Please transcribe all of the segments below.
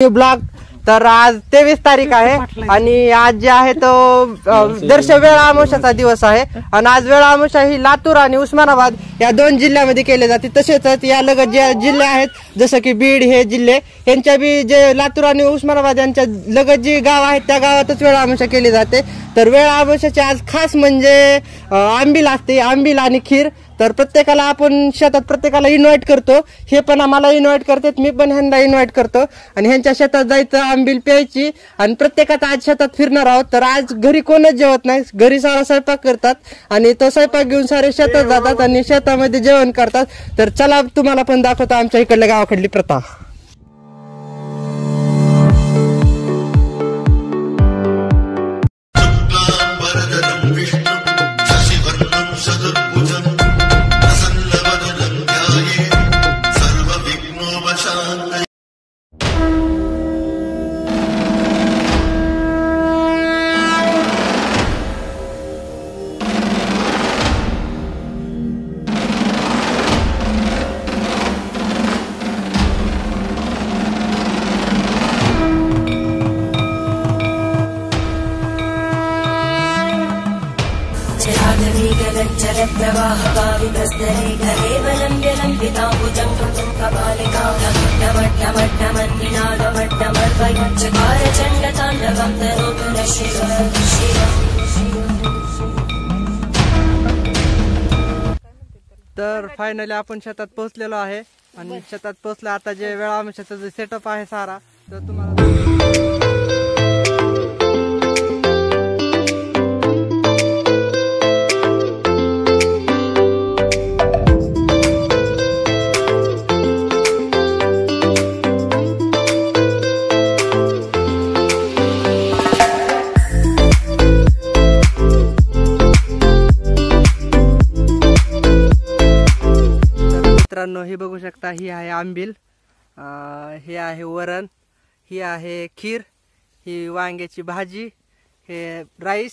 To blog. तर आज 23 तारीख आहे आणि आज जे आहे तो दर्श वेळा अमावस्याचा दिवस आहे आणि आज वेळा अमावस्या ही लातूर आणि उस्मानाबाद या 2 जिल्ह्यामध्ये केले जाते। तसेच या लगत जे जिल्हे आहेत जसं की बीड हे जिल्हे यांच्या बी जे लातूर आणि उस्मानाबाद यांच्या लगत जी गाव आहेत त्या गावातच वेळा अमावस्या केली जाते। तर वेळा अमावस्याची आज खास म्हणजे आंबील असते, आंबील आणि खीर। तर प्रत्येकाला आपण शेतात प्रत्येकाला इन्व्हाइट करतो, हे पण आम्हाला इन्व्हाइट करतात, मी पण ह्यांना इन्व्हाइट करतो आणि ह्यांच्या शेतात जायचं, आंबील प्यायची आणि प्रत्येकाचा आज शेतात फिरणार आहोत। तर आज घरी कोणच जेवत नाही, घरी सारा स्वयंपाक करतात आणि तो स्वयंपाक घेऊन सारे शेतात जातात आणि शेतामध्ये जेवण करतात। तर चला तुम्हाला पण दाखवतो आमच्या इकडल्या गावाकडली प्रथा। तर फायनली आपण शेतात पोहोचलेलो आहे आणि शेतात पोहोचलो। आता जे वेळा अमावस्याचा जे सेटअप आहे सारा तर तुम्हाला हे बघू शकता, ही आहे आंबील, हे आहे वरण, ही आहे खीर, ही वांग्याची भाजी, हे राईस,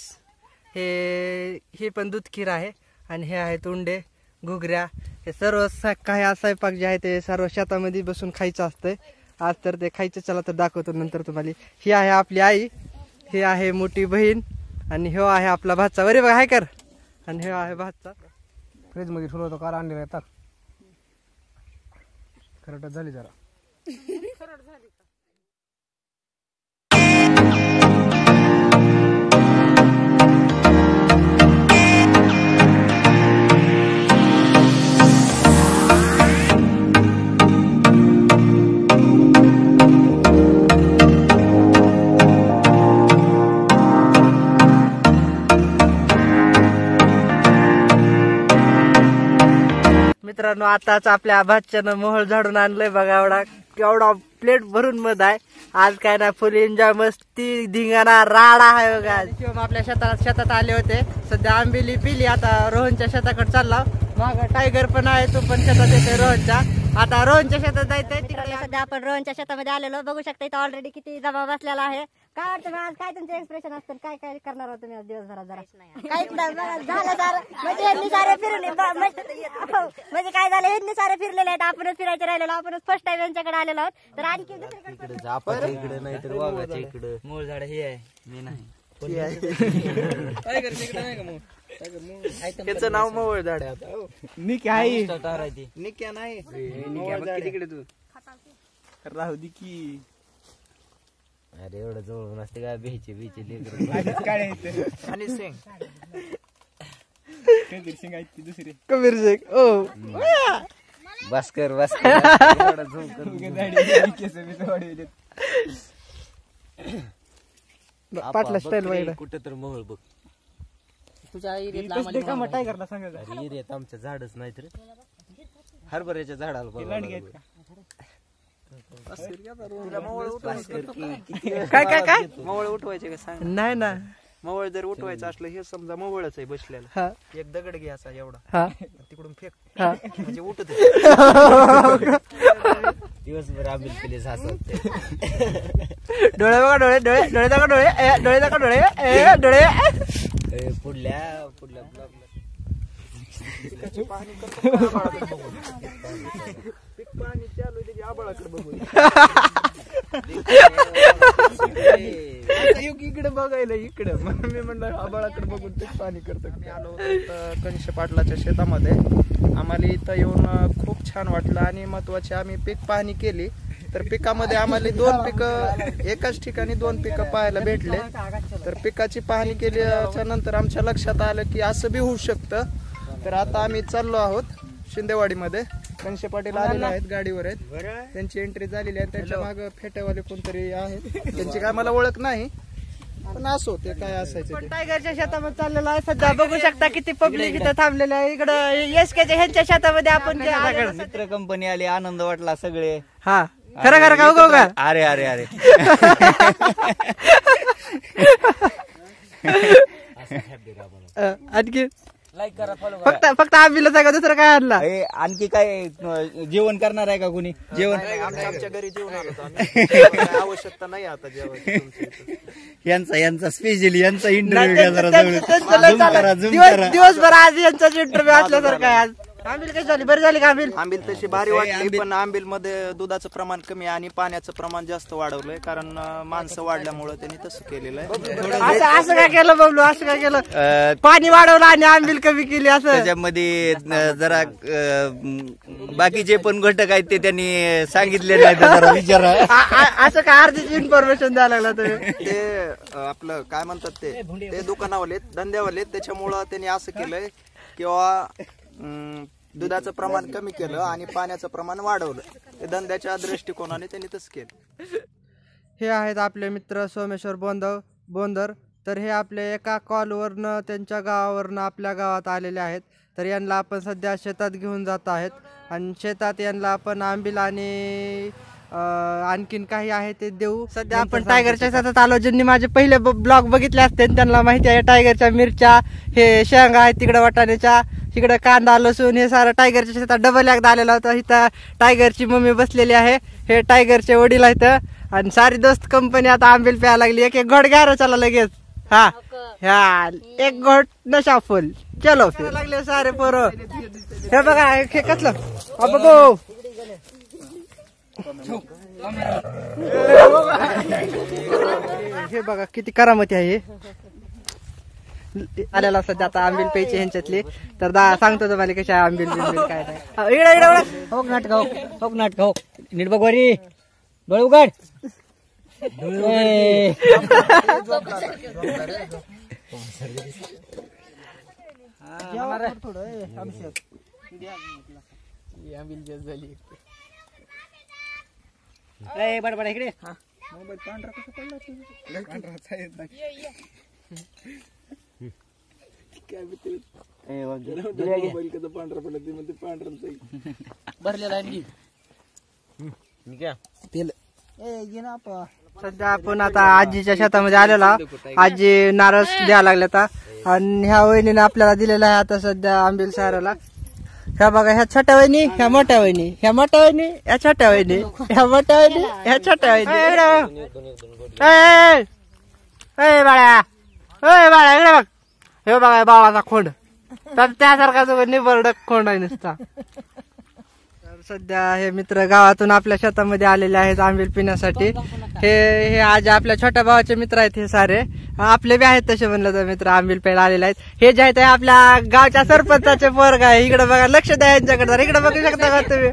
हे पण दूध खीर आहे आणि हे आहे तोंडे घुगऱ्या। हे सर्व काही स्वयंपाक जे आहे ते सर्व शेतामध्ये बसून खायचं असतंय। आज तर ते खायचं, चला तर दाखवतो नंतर तुम्हाला। ही आहे आपली आई, ही आहे मोठी बहीण आणि हे आहे आपला भाचा, बरे बघा हाय कर, आणि हे आहे भाचा फ्रीज मध्ये ठेवलं होतं काल आणले येतात खरट झाली जरा खरट झाली। मित्रांनो आताच आपल्या भाच्यानं मोहळ झाडून आणलंय बघा, एवढा प्लेट भरून मध आहे। आज काय ना फुल एन्जॉय, मस्ती, धिंगाणा, राडा आहे बघा। शिवम आपल्या शेतात आले होते, सध्या आंबीली पिली, आता रोहनच्या शेताकडे चालला। माग टायगर पण आहे, तो पण शेतात येते रोहनच्या। आता रोहनच्या शेतात जायचंय तिकडे। सध्या आपण रोहनच्या शेतामध्ये आलेलो, बघू शकता इथं ऑलरेडी किती जमा बसलेला आहे। काय वाटतं आज, काय तुमचे एक्सप्रेशन असतं, काय काय करणार होतं तुम्ही आज दिवसभरात? जरा काहीच नाही झालं जरा, म्हणजे ह्यांनी सारे फिरले, म्हणजे काय झालं ह्यांनी सारे फिरलेले आहेत, आपणच फिरायचे राहिलेलो, आपणच फर्स्ट टाइम यांच्याकडे आलेलो आहोत। तर आणखी दुसरीकडे इकडे नाही तर वाघाच्या इकडे मूळ झाड हे आहे, मी नाही त्याचं नाव मोवळ झाड आहे। आता निक्या आहे, निक्या नाही तिकडे तू राहू दे की। अरे एवढं जवळ नसते काय, बेचे आणि सिंग दुसरी कबीर शेख, ओ भास्कर पाटला स्टाईल वगैरे कुठे तर मोहळ बघ तुझ्या टायगरला सांगायचं एरियात आमच्या झाडच नाही तर हरभऱ्याच्या झाडाला काय काय मोवळ उठवायचे का सांग? नाही ना, मोवळ जर उठवायचं असलं, हे समजा मोवळच आहे बसलेला, एक दगड घ्यायचा एवढा, तिकडून फेक, म्हणजे उठत दिवसभर आंबील केले हसत। डोळे बघा, डोळे डोळे डोळे दाखवा, डोळे डोळे दाखवा, डोळे डोळे पुढल्या पाणी चालू आहे त्याची आबाळाकडे बघून इकडे बघायला इकडे मी म्हणलं आबाळाकडे बघून ते पाणी करतो. मी आलो होतो कनिष्ठ पाटलाच्या शेतामध्ये. आम्हाला इथं येऊन खूप छान वाटलं आणि महत्वाची आम्ही पीक पाहणी केली. तर पिकामध्ये आम्हाला 2 पिकं एकाच ठिकाणी 2 पिकं पाहायला भेटले. तर पिकाची पाहणी केल्याच्या नंतर आमच्या लक्षात आलं की असं बी होऊ शकतं. तर आता आम्ही चाललो आहोत शिंदेवाडीमध्ये. कनिष्ठ पाटील आलेले आहेत, गाडीवर आहेत, त्यांची एंट्री झालेली आहे. त्यांच्या मागे फेट्यावाले कोणतरी आहेत, त्यांची काय मला ओळख नाही, पण असो ते काय असायचं. टायगरच्या शेतामध्ये चाललेला आहे सध्या. बघू शकता किती पब्लिक इथं थांबलेलं आहे. इकडं एसकेच्या ह्यांच्या शेतामध्ये आपण मित्र कंपनी आली, आनंद वाटला सगळे. हा खरं खरं का उगव का? अरे अरे अरे आणखी फक्त आम्हीला सांगा, दुसरं काय आणला? आणखी काय जेवण करणार आहे का कोणी? जेवण आमच्या घरी जेवण आलो आवश्यकता नाही आता जेवण. यांचा स्पेशली यांचा इंटरव्ह्यू दिवसभर आज यांचाच इंटरव्ह्यू असल्यासारखं आहे. आज आंबील कशी झाली? बरी झाली का आंबील? आंबील तशी भारी वाटली, पण आंबील मध्ये दुधाचं प्रमाण कमी आणि पाण्याचं प्रमाण जास्त वाढवलंय, कारण माणसं वाढल्यामुळे त्यांनी तसं केलेलं आहे. असं काय केलं बबलू? असं काय केलं? पाणी वाढवलं आणि आंबील कमी केली असं? त्याच्यामध्ये जरा बाकीचे पण घटक आहेत ते त्यांनी सांगितले नाही, जरा विचारा. असं काय अर्धीची इन्फॉर्मेशन द्यायला लागला तुम्ही? ते आपलं काय म्हणतात ते दुकानावाले धंद्यावाले, त्याच्यामुळं त्यांनी असं केलंय किंवा दुधाचं प्रमाण कमी केलं आणि पाण्याचं प्रमाण वाढवलं. ते धंद्याच्या दृष्टिकोनाने त्यांनी तसं केलं. हे आहेत आपले मित्र सोमेश्वर बोंदर. तर हे आपले एका कॉलवरनं त्यांच्या गावावरनं आपल्या गावात आलेले आहेत. तर यांना आपण सध्या शेतात घेऊन जात आहेत आणि शेतात यांना आपण आंबील आणि आणखीन काही आहे ते देऊ. सध्या आपण टायगरच्या शेतात आलो. ज्यांनी माझे पहिले ब्लॉग बघितले असते त्यांना माहिती आहे टायगरच्या मिरच्या, हे शेंगा आहेत तिकडे वाटाण्याच्या, इकडे कांदा लसूण, हे सारं टायगरच्या शेतात डबल एकदा आलेला होता. इथं टायगरची मम्मी बसलेली आहे, हे टायगरचे वडील आहेत आणि सारी दोस्त कंपनी आता आंबील प्यायला लागली. एक घोट घ्या चला लगेच. हा ह्या एक घोट नशा फुल चलो फिर लागले सारे पोरं. हे बघा हे कसलं बघू, हे बघा किती करामती आहे. आलेला सध्या आता आंबील प्यायची ह्यांच्यातली. तर सांगतो तुम्हाला कशा आंबील काय नाटक नीट बघवारी डोळे उघड. बडबड इकडे भरलेला सध्या आपण आता आजीच्या शेतामध्ये आलेला. आजी नारळ द्यायला लागल्या आणि ह्या वहिनीने आपल्याला दिलेला आहे आता सध्या आंबील साराला. ह्या बघा, ह्या छोट्या वहिनी, ह्या मोठ्या वहिनी, ह्या मोठ्या वहिनी, ह्या छोट्या वहिनी, ह्या मोठ्या वहिनी, ह्या छोट्या वहिनी. बाळ्या बाळ्या इकडे बघ. हे बघा बाबाचा खोंड, तर त्यासारखा निबरडक खोंड आहे नुसता. सध्या हे मित्र गावातून आपल्या शेतामध्ये आलेले आहेत आंबील पिण्यासाठी. हे आज आपल्या छोट्या भावाचे मित्र आहेत. हे सारे आपले बी आहेत तसे म्हणलं तर मित्र आंबील प्यायला आलेले आहेत. हे जे आहेत आपल्या गावच्या सरपंचाचे पोरग आहे. इकडे बघा, लक्ष द्या यांच्याकडे. इकडे बघू शकता का तुम्ही?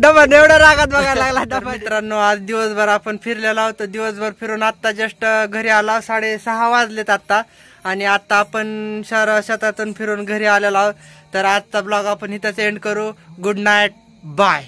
डबन एवढ्या रागात बघायला लागला डबा. मित्रांनो, आज दिवसभर आपण फिरलेला होतो. दिवसभर फिरून आता जस्ट घरी आला. 6:30 वाजलेत आता. आणि आता आपण शेतातून फिरून घरी आलेलो आहोत. तर आजचा ब्लॉग आपण इथंच एंड करू. Good night, bye.